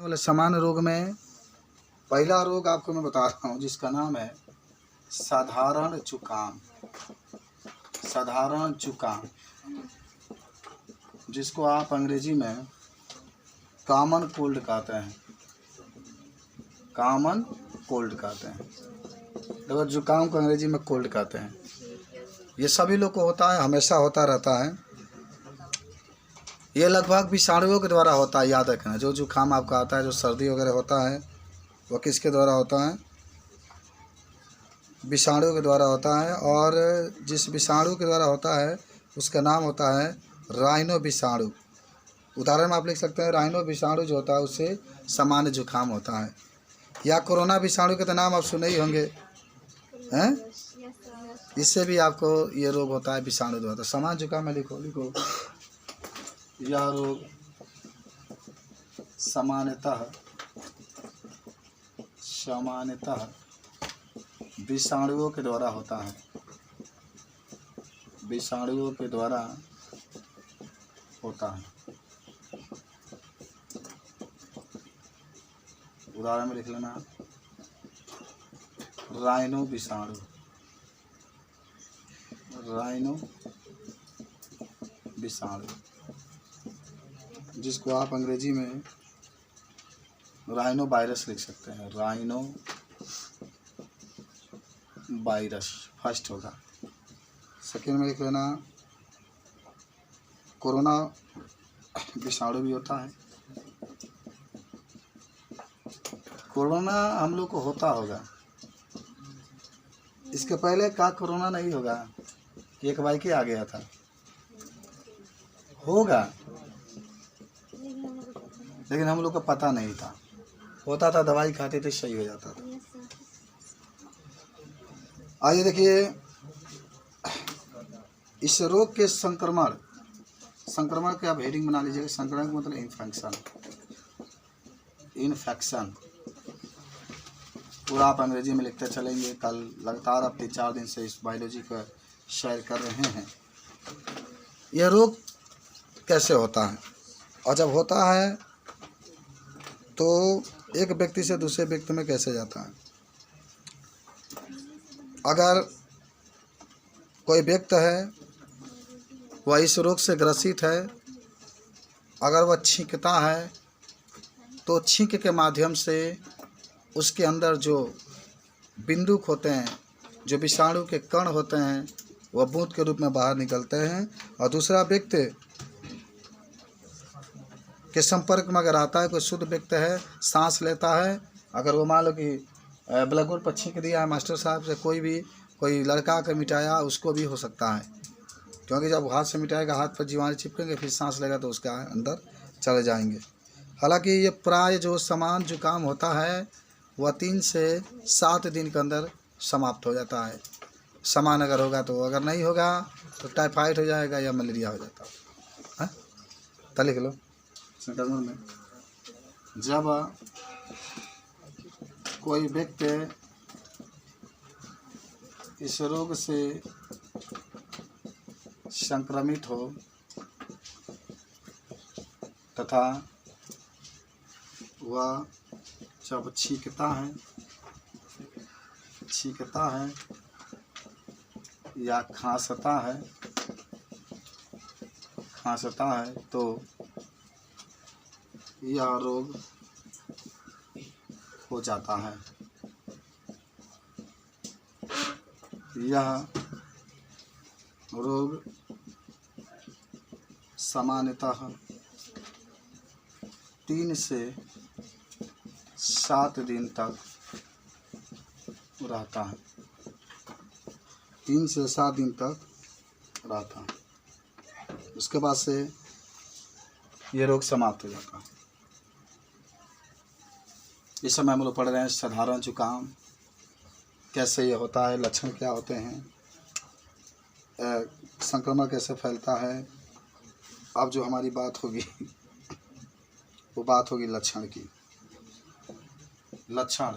वाले सामान्य रोग में पहला रोग आपको मैं बता रहा हूँ जिसका नाम है साधारण जुकाम। साधारण जुकाम जिसको आप अंग्रेजी में कॉमन कोल्ड कहते हैं। कॉमन कोल्ड कहते हैं, देखो जुकाम को अंग्रेजी में कोल्ड कहते हैं। ये सभी लोग को होता है, हमेशा होता रहता है। ये लगभग विषाणुओं के द्वारा होता है, याद रखना। जो जुकाम आपका आता है, जो सर्दी वगैरह होता है, वो किसके द्वारा होता है? विषाणु के द्वारा होता है। और जिस विषाणु के द्वारा होता है उसका नाम होता है राइनो विषाणु। उदाहरण में आप लिख सकते हैं राइनो विषाणु जो होता है उससे सामान्य जुकाम होता है। या कोरोना विषाणु के तो नाम आप सुने ही होंगे, हैं? इससे भी आपको ये रोग होता है, विषाणु द्वारा। सामान्य जुकाम में लिखो यह रोग सामान्यतः विषाणुओं के द्वारा होता है। विषाणुओं के द्वारा होता है। उदाहरण में लिख लेना राइनो विषाणु। राइनो विषाणु जिसको आप अंग्रेजी में राइनो वायरस लिख सकते हैं। राइनो वायरस फर्स्ट होगा। सेकेंड में लिख लेना कोरोना विषाणु भी होता है। कोरोना हम लोग को होता होगा, इसके पहले का कोरोना नहीं होगा, एक बार के आ गया था, होगा, लेकिन हम लोग को पता नहीं था। होता था, दवाई खाते थे, सही हो जाता था। आइए देखिए, इस रोग के संक्रमण के आप हेडिंग बना लीजिएगा। संक्रमण का मतलब इन्फेक्शन पूरा आप अंग्रेजी में लिखते चलेंगे। कल लगातार आप 3-4 दिन से इस बायोलॉजी का शेयर कर रहे हैं। यह रोग कैसे होता है, और जब होता है तो एक व्यक्ति से दूसरे व्यक्ति में कैसे जाता है? अगर कोई व्यक्ति है वह इस रोग से ग्रसित है, अगर वह छींकता है तो छींक के माध्यम से उसके अंदर जो बिंदुक होते हैं, जो विषाणु के कण होते हैं, वह बूंद के रूप में बाहर निकलते हैं। और दूसरा व्यक्ति के संपर्क में अगर आता है, कोई शुद्ध व्यक्ति है, सांस लेता है, अगर वो मान लो कि ब्लैकबोर्ड पर छींक दिया है मास्टर साहब से, कोई लड़का का मिटाया, उसको भी हो सकता है, क्योंकि जब हाथ से मिटाएगा, हाथ पर जीवाणु चिपकेंगे, फिर सांस लेगा तो उसका अंदर चले जाएंगे। हालांकि ये प्राय जो सामान्य जुकाम होता है वह 3 से 7 दिन के अंदर समाप्त हो जाता है। सामान्य अगर होगा तो, अगर नहीं होगा तो टाइफाइड हो जाएगा या मलेरिया हो जाता है। तो लिख लो संक्रमण में जब कोई व्यक्ति इस रोग से संक्रमित हो तथा वह जब छींकता है या खांसता है तो यह रोग हो जाता है। यह रोग सामान्यतः 3 से 7 दिन तक रहता है। 3 से 7 दिन तक रहता है, उसके बाद से ये रोग समाप्त हो जाता है। इस समय हम लोग पढ़ रहे हैं साधारण जुकाम कैसे ये होता है, लक्षण क्या होते हैं, संक्रमण कैसे फैलता है। अब जो हमारी बात होगी वो बात होगी लक्षण की। लक्षण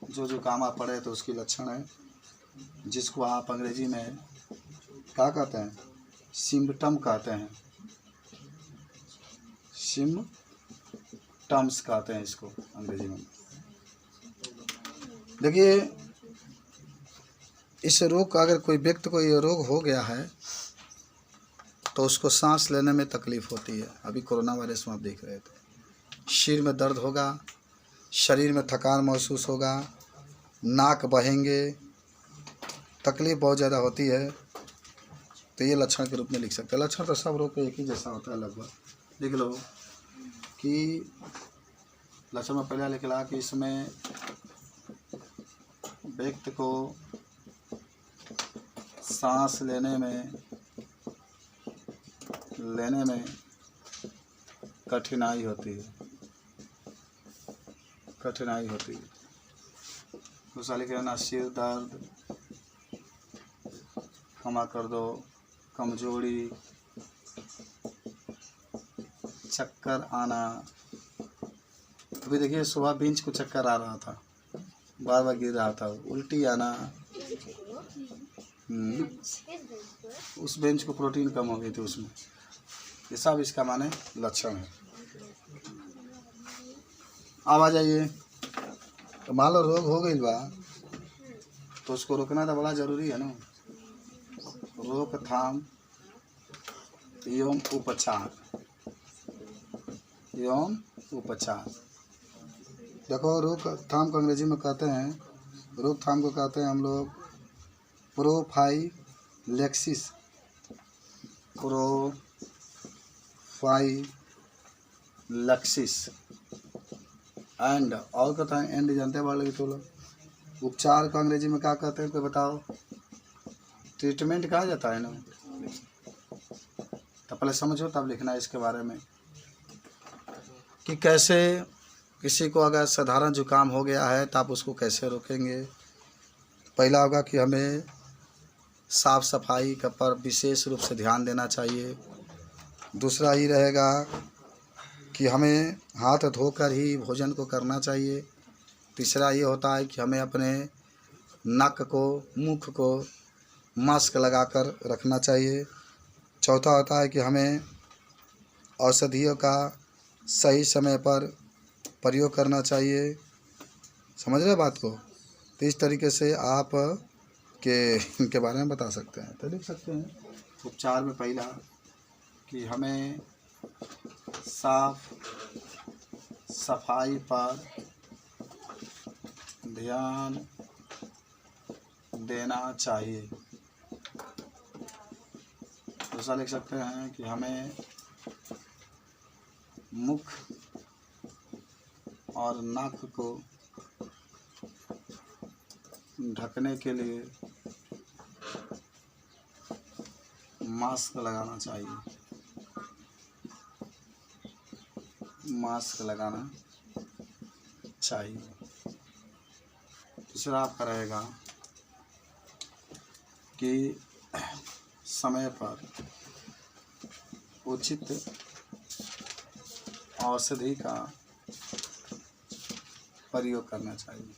जो जुकाम आप पढ़े तो उसकी लक्षण है, जिसको आप अंग्रेजी में क्या कहते हैं? सिम्पटम कहते हैं। टर्म्स कहते हैं इसको अंग्रेजी में। देखिए, इस रोग का अगर कोई व्यक्ति को ये रोग हो गया है तो उसको सांस लेने में तकलीफ़ होती है। अभी कोरोना वायरस में आप देख रहे थे, सिर में दर्द होगा, शरीर में थकान महसूस होगा, नाक बहेंगे, तकलीफ़ बहुत ज़्यादा होती है। तो ये लक्षण के रूप में लिख सकते हैं। लक्षण तो सब रोग पे एक ही जैसा होता है लगभग। लिख लो कि लक्षण में पहले लिखला कि इसमें व्यक्ति को सांस लेने में कठिनाई होती है। दूसरा लिख लेना सिर दर्द, क्षमा कर दो, कमजोरी, चक्कर आना। अभी देखिए सुबह बेंच को चक्कर आ रहा था, बार बार गिर रहा था, उल्टी आना। उस बेंच को प्रोटीन कम हो गई थी उसमें। ये सब इसका माने लक्षण है। अब आ जाइए, तो मान लो रोग हो गई बा तो उसको रोकना तो बड़ा जरूरी है ना। रोकथाम एवं उपचार। देखो, रोकथाम को अंग्रेजी में कहते हैं, रोकथाम को कहते हैं हम लोग प्रोफाइलैक्सिस एंड, और कहते हैं एंड, जानते हैं बाल लगी तो लोग। उपचार को अंग्रेजी में क्या कहते हैं, कोई बताओ? ट्रीटमेंट कहा जाता है ना। तो पहले समझो तब लिखना है इसके बारे में कि कैसे किसी को अगर साधारण जुकाम हो गया है तो आप उसको कैसे रोकेंगे। पहला होगा कि हमें साफ़ सफाई का पर विशेष रूप से ध्यान देना चाहिए। दूसरा ही रहेगा कि हमें हाथ धोकर ही भोजन को करना चाहिए। तीसरा ये होता है कि हमें अपने नाक को, मुख को मास्क लगाकर रखना चाहिए। चौथा होता है कि हमें औषधियों का सही समय पर प्रयोग करना चाहिए। समझ रहे बात को? तो इस तरीके से आप इनके बारे में बता सकते हैं। तो लिख सकते हैं उपचार में पहला कि हमें साफ सफाई पर ध्यान देना चाहिए। दूसरा लिख सकते हैं कि हमें मुख और नाक को ढकने के लिए मास्क लगाना चाहिए। तीसरा आपका रहेगा कि समय पर उचित औषधि का प्रयोग करना चाहिए।